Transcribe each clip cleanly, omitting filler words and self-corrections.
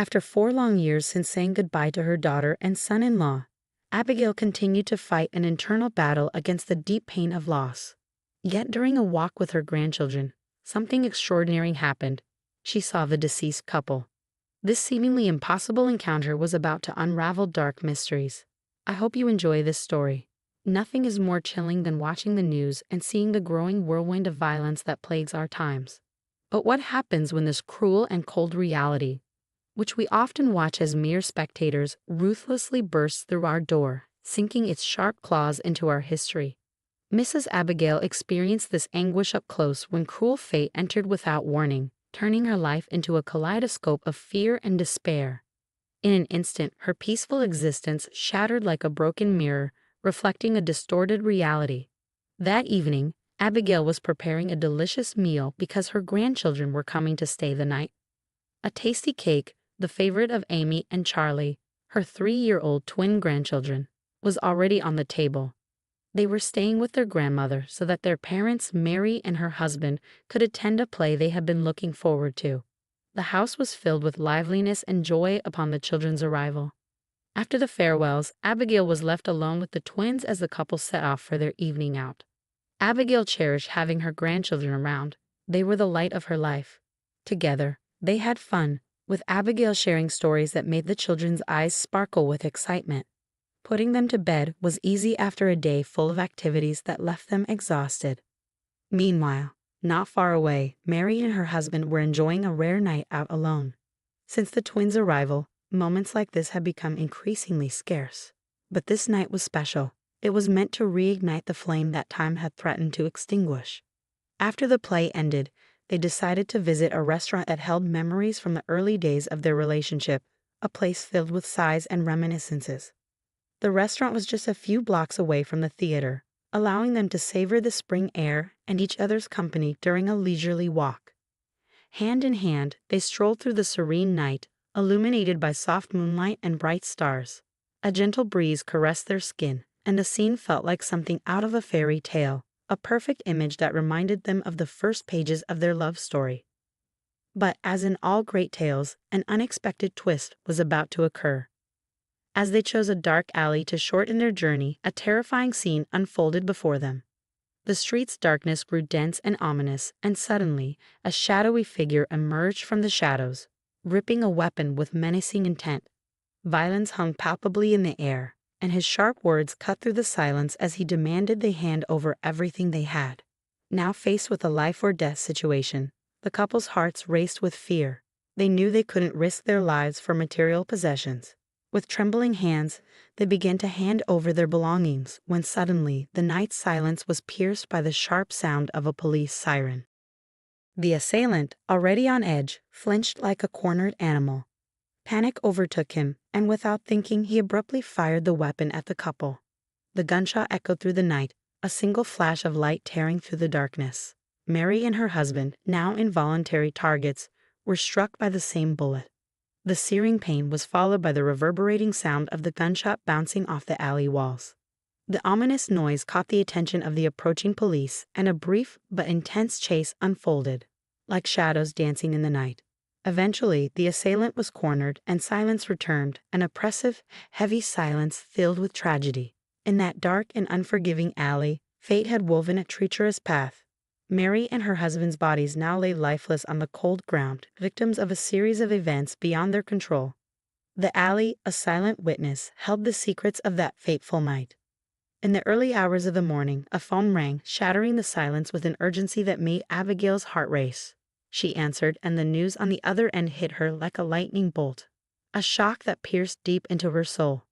After 4 long years since saying goodbye to her daughter and son-in-law, Abigail continued to fight an internal battle against the deep pain of loss. Yet during a walk with her grandchildren, something extraordinary happened. She saw the deceased couple. This seemingly impossible encounter was about to unravel dark mysteries. I hope you enjoy this story. Nothing is more chilling than watching the news and seeing the growing whirlwind of violence that plagues our times. But what happens when this cruel and cold reality, which we often watch as mere spectators, ruthlessly bursts through our door, sinking its sharp claws into our history? Mrs. Abigail experienced this anguish up close when cruel fate entered without warning, turning her life into a kaleidoscope of fear and despair. In an instant, her peaceful existence shattered like a broken mirror, reflecting a distorted reality. That evening, Abigail was preparing a delicious meal because her grandchildren were coming to stay the night. A tasty cake, the favorite of Amy and Charlie, her 3-year-old twin grandchildren, was already on the table. They were staying with their grandmother so that their parents, Mary and her husband, could attend a play they had been looking forward to. The house was filled with liveliness and joy upon the children's arrival. After the farewells, Abigail was left alone with the twins as the couple set off for their evening out. Abigail cherished having her grandchildren around. They were the light of her life. Together, they had fun, with Abigail sharing stories that made the children's eyes sparkle with excitement. Putting them to bed was easy after a day full of activities that left them exhausted. Meanwhile, not far away, Mary and her husband were enjoying a rare night out alone. Since the twins' arrival, moments like this had become increasingly scarce. But this night was special. It was meant to reignite the flame that time had threatened to extinguish. After the play ended, they decided to visit a restaurant that held memories from the early days of their relationship, a place filled with sighs and reminiscences. The restaurant was just a few blocks away from the theater, allowing them to savor the spring air and each other's company during a leisurely walk. Hand in hand, they strolled through the serene night, illuminated by soft moonlight and bright stars. A gentle breeze caressed their skin, and the scene felt like something out of a fairy tale, a perfect image that reminded them of the first pages of their love story. But as in all great tales, an unexpected twist was about to occur. As they chose a dark alley to shorten their journey, a terrifying scene unfolded before them. The street's darkness grew dense and ominous, and suddenly, a shadowy figure emerged from the shadows, gripping a weapon with menacing intent. Violence hung palpably in the air, and his sharp words cut through the silence as he demanded they hand over everything they had. Now faced with a life-or-death situation, the couple's hearts raced with fear. They knew they couldn't risk their lives for material possessions. With trembling hands, they began to hand over their belongings when suddenly the night's silence was pierced by the sharp sound of a police siren. The assailant, already on edge, flinched like a cornered animal. Panic overtook him, and without thinking, he abruptly fired the weapon at the couple. The gunshot echoed through the night, a single flash of light tearing through the darkness. Mary and her husband, now involuntary targets, were struck by the same bullet. The searing pain was followed by the reverberating sound of the gunshot bouncing off the alley walls. The ominous noise caught the attention of the approaching police, and a brief but intense chase unfolded, like shadows dancing in the night. Eventually, the assailant was cornered, and silence returned, an oppressive, heavy silence filled with tragedy. In that dark and unforgiving alley, fate had woven a treacherous path. Mary and her husband's bodies now lay lifeless on the cold ground, victims of a series of events beyond their control. The alley, a silent witness, held the secrets of that fateful night. In the early hours of the morning, a phone rang, shattering the silence with an urgency that made Abigail's heart race. She answered, and the news on the other end hit her like a lightning bolt, a shock that pierced deep into her soul.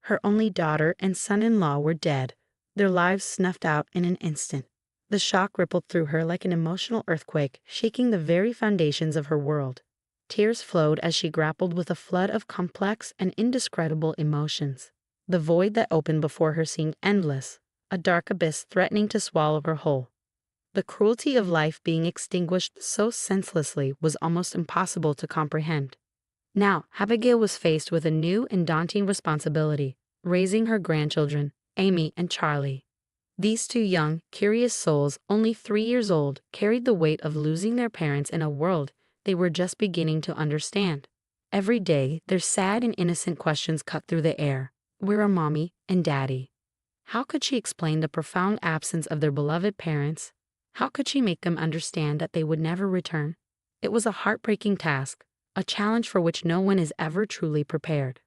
Her only daughter and son-in-law were dead, their lives snuffed out in an instant. The shock rippled through her like an emotional earthquake, shaking the very foundations of her world. Tears flowed as she grappled with a flood of complex and indescribable emotions. The void that opened before her seemed endless, a dark abyss threatening to swallow her whole. The cruelty of life being extinguished so senselessly was almost impossible to comprehend. Now, Abigail was faced with a new and daunting responsibility, raising her grandchildren, Amy and Charlie. These two young, curious souls, only 3 years old, carried the weight of losing their parents in a world they were just beginning to understand. Every day, their sad and innocent questions cut through the air. Where are mommy and daddy? How could she explain the profound absence of their beloved parents? How could she make them understand that they would never return? It was a heartbreaking task, a challenge for which no one is ever truly prepared.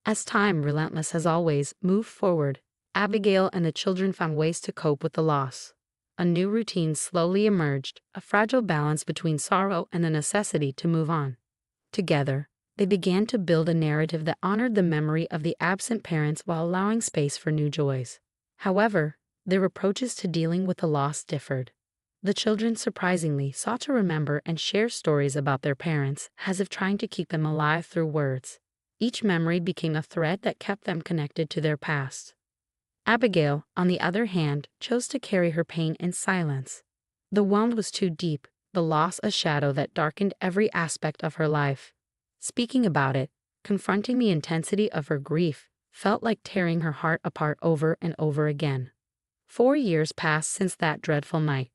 As time, relentless as always, moved forward, Abigail and the children found ways to cope with the loss. A new routine slowly emerged, a fragile balance between sorrow and the necessity to move on. Together, they began to build a narrative that honored the memory of the absent parents while allowing space for new joys. However, their approaches to dealing with the loss differed. The children surprisingly sought to remember and share stories about their parents, as if trying to keep them alive through words. Each memory became a thread that kept them connected to their past. Abigail, on the other hand, chose to carry her pain in silence. The wound was too deep, the loss a shadow that darkened every aspect of her life. Speaking about it, confronting the intensity of her grief, felt like tearing her heart apart over and over again. 4 years passed since that dreadful night.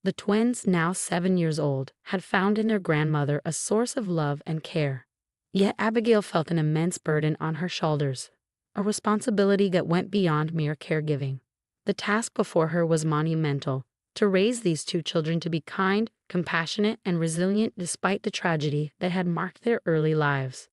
The twins, now 7 years old, had found in their grandmother a source of love and care. Yet Abigail felt an immense burden on her shoulders, a responsibility that went beyond mere caregiving. The task before her was monumental, to raise these 2 children to be kind, compassionate, and resilient despite the tragedy that had marked their early lives.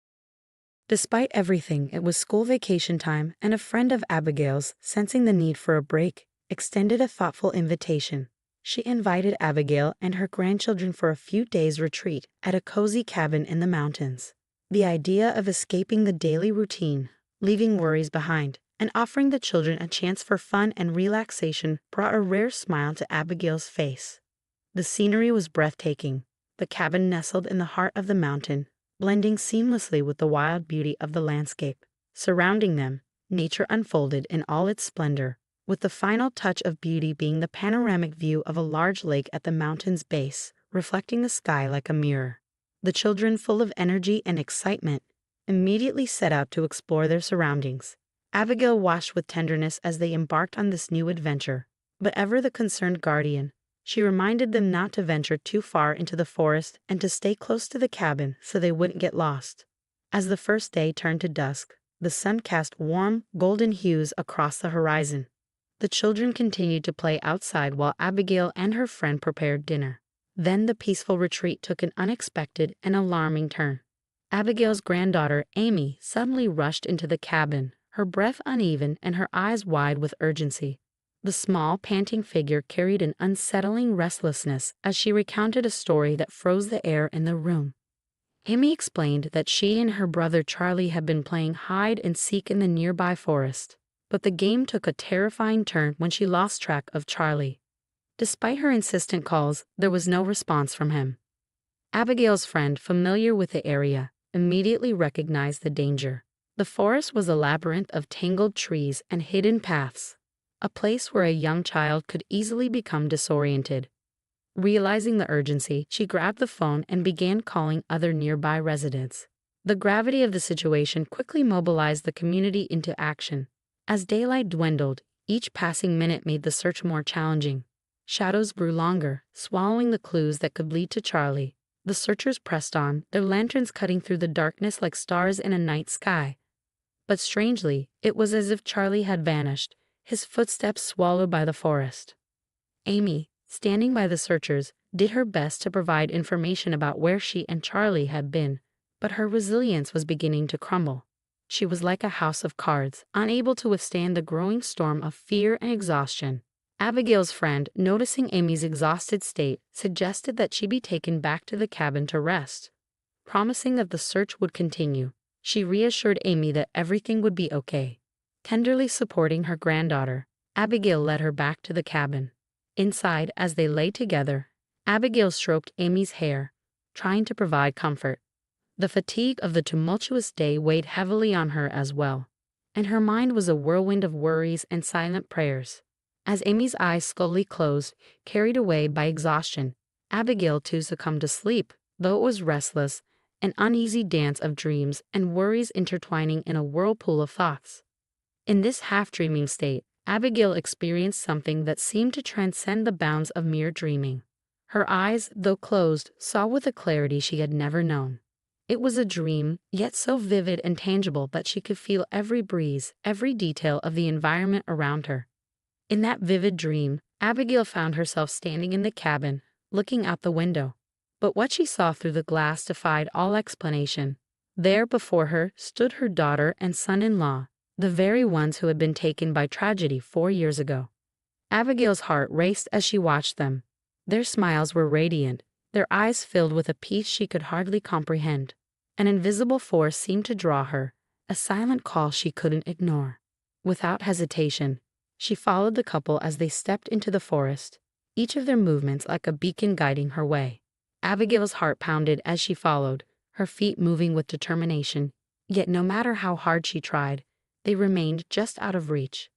Despite everything, it was school vacation time, and a friend of Abigail's, sensing the need for a break, extended a thoughtful invitation. She invited Abigail and her grandchildren for a few days' retreat at a cozy cabin in the mountains. The idea of escaping the daily routine, leaving worries behind, and offering the children a chance for fun and relaxation brought a rare smile to Abigail's face. The scenery was breathtaking, the cabin nestled in the heart of the mountain, blending seamlessly with the wild beauty of the landscape. Surrounding them, nature unfolded in all its splendor, with the final touch of beauty being the panoramic view of a large lake at the mountain's base, reflecting the sky like a mirror. The children, full of energy and excitement, immediately set out to explore their surroundings. Abigail watched with tenderness as they embarked on this new adventure, but ever the concerned guardian, she reminded them not to venture too far into the forest and to stay close to the cabin so they wouldn't get lost. As the first day turned to dusk, the sun cast warm, golden hues across the horizon. The children continued to play outside while Abigail and her friend prepared dinner. Then the peaceful retreat took an unexpected and alarming turn. Abigail's granddaughter, Amy, suddenly rushed into the cabin, her breath uneven and her eyes wide with urgency. The small, panting figure carried an unsettling restlessness as she recounted a story that froze the air in the room. Amy explained that she and her brother Charlie had been playing hide and seek in the nearby forest, but the game took a terrifying turn when she lost track of Charlie. Despite her insistent calls, there was no response from him. Abigail's friend, familiar with the area, immediately recognized the danger. The forest was a labyrinth of tangled trees and hidden paths, a place where a young child could easily become disoriented. Realizing the urgency, she grabbed the phone and began calling other nearby residents. The gravity of the situation quickly mobilized the community into action. As daylight dwindled, each passing minute made the search more challenging. Shadows grew longer, swallowing the clues that could lead to Charlie. The searchers pressed on, their lanterns cutting through the darkness like stars in a night sky. But strangely, it was as if Charlie had vanished, his footsteps swallowed by the forest. Amy, standing by the searchers, did her best to provide information about where she and Charlie had been, but her resilience was beginning to crumble. She was like a house of cards, unable to withstand the growing storm of fear and exhaustion. Abigail's friend, noticing Amy's exhausted state, suggested that she be taken back to the cabin to rest. Promising that the search would continue, she reassured Amy that everything would be okay. Tenderly supporting her granddaughter, Abigail led her back to the cabin. Inside, as they lay together, Abigail stroked Amy's hair, trying to provide comfort. The fatigue of the tumultuous day weighed heavily on her as well, and her mind was a whirlwind of worries and silent prayers. As Amy's eyes slowly closed, carried away by exhaustion, Abigail too succumbed to sleep, though it was restless, an uneasy dance of dreams and worries intertwining in a whirlpool of thoughts. In this half-dreaming state, Abigail experienced something that seemed to transcend the bounds of mere dreaming. Her eyes, though closed, saw with a clarity she had never known. It was a dream, yet so vivid and tangible that she could feel every breeze, every detail of the environment around her. In that vivid dream, Abigail found herself standing in the cabin, looking out the window. But what she saw through the glass defied all explanation. There before her stood her daughter and son-in-law, the very ones who had been taken by tragedy 4 years ago. Abigail's heart raced as she watched them. Their smiles were radiant, their eyes filled with a peace she could hardly comprehend. An invisible force seemed to draw her, a silent call she couldn't ignore. Without hesitation, she followed the couple as they stepped into the forest, each of their movements like a beacon guiding her way. Abigail's heart pounded as she followed, her feet moving with determination, yet no matter how hard she tried, they remained just out of reach.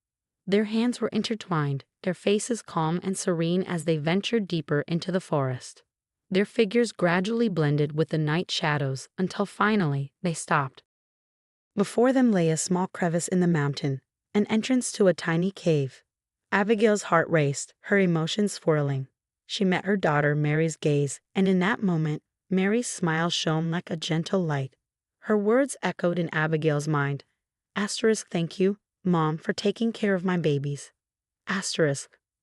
Their hands were intertwined, their faces calm and serene as they ventured deeper into the forest. Their figures gradually blended with the night shadows until finally they stopped. Before them lay a small crevice in the mountain, an entrance to a tiny cave. Abigail's heart raced, her emotions swirling. She met her daughter Mary's gaze, and in that moment, Mary's smile shone like a gentle light. Her words echoed in Abigail's mind. Thank you, Mom, for taking care of my babies.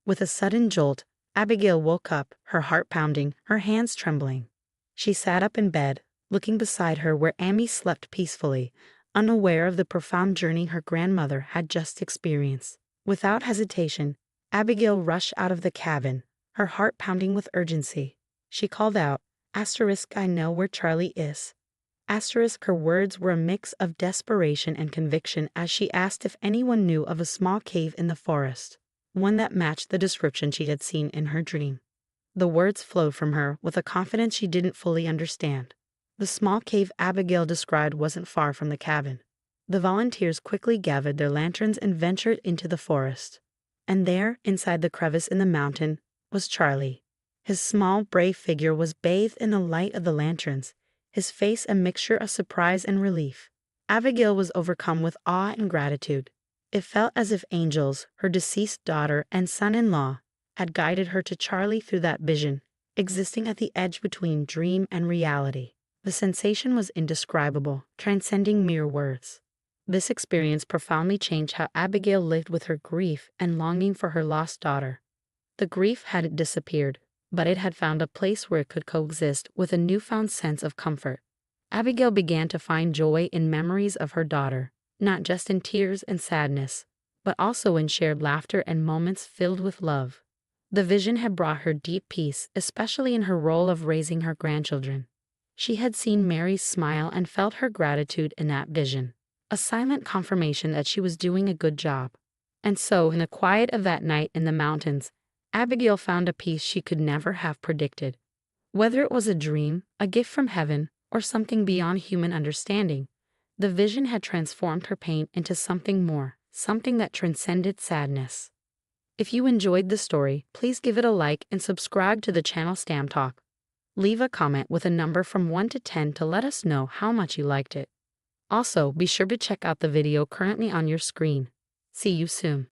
With a sudden jolt, Abigail woke up, her heart pounding, her hands trembling. She sat up in bed, looking beside her where Amy slept peacefully, unaware of the profound journey her grandmother had just experienced. Without hesitation, Abigail rushed out of the cabin, her heart pounding with urgency. She called out, I know where Charlie is. Her words were a mix of desperation and conviction as she asked if anyone knew of a small cave in the forest, one that matched the description she had seen in her dream. The words flowed from her with a confidence she didn't fully understand. The small cave Abigail described wasn't far from the cabin. The volunteers quickly gathered their lanterns and ventured into the forest. And there, inside the crevice in the mountain, was Charlie. His small, brave figure was bathed in the light of the lanterns, his face a mixture of surprise and relief. Abigail was overcome with awe and gratitude. It felt as if angels, her deceased daughter and son-in-law, had guided her to Charlie through that vision, existing at the edge between dream and reality. The sensation was indescribable, transcending mere words. This experience profoundly changed how Abigail lived with her grief and longing for her lost daughter. The grief hadn't disappeared, but it had found a place where it could coexist with a newfound sense of comfort. Abigail began to find joy in memories of her daughter, not just in tears and sadness, but also in shared laughter and moments filled with love. The vision had brought her deep peace, especially in her role of raising her grandchildren. She had seen Mary's smile and felt her gratitude in that vision, a silent confirmation that she was doing a good job. And so, in the quiet of that night in the mountains, Abigail found a peace she could never have predicted. Whether it was a dream, a gift from heaven, or something beyond human understanding, the vision had transformed her pain into something more, something that transcended sadness. If you enjoyed the story, please give it a like and subscribe to the channel Stam Talk. Leave a comment with a number from 1 to 10 to let us know how much you liked it. Also, be sure to check out the video currently on your screen. See you soon.